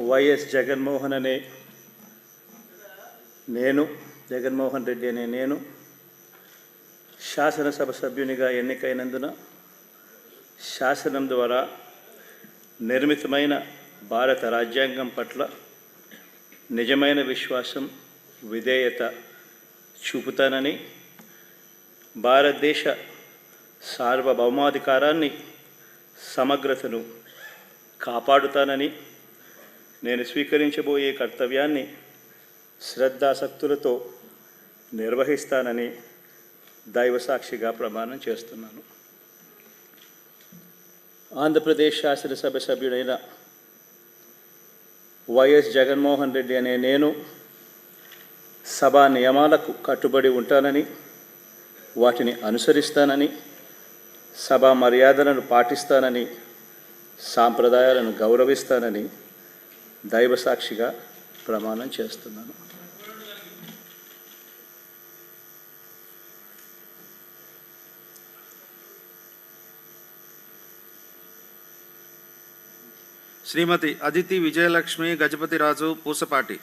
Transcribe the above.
YS Jaganmohan Reddy అనే నేను శాసనసభ సభ్యునిగా ఎన్నికైనందున శాసనం ద్వారా నిర్మితమైన భారత రాజ్యాంగం పట్ల నిజమైన విశ్వాసం, విధేయత చూపుతానని, భారతదేశ సార్వభౌమాధికారాన్ని, సమగ్రతను కాపాడుతానని, నేను స్వీకరించబోయే కర్తవ్యాన్ని శ్రద్ధాసక్తులతో నిర్వహిస్తానని దైవసాక్షిగా ప్రమాణం చేస్తున్నాను. ఆంధ్రప్రదేశ్ శాసనసభ సభ్యుడైన వైఎస్ జగన్మోహన్ రెడ్డి అనే నేను సభా నియమాలకు కట్టుబడి ఉంటానని, వాటిని అనుసరిస్తానని, సభా మర్యాదలను పాటిస్తానని, సాంప్రదాయాలను గౌరవిస్తానని దైవసాక్షిగా ప్రమాణం చేస్తున్నాను. శ్రీమతి అదితి విజయలక్ష్మి గజపతిరాజు పూసపాటి.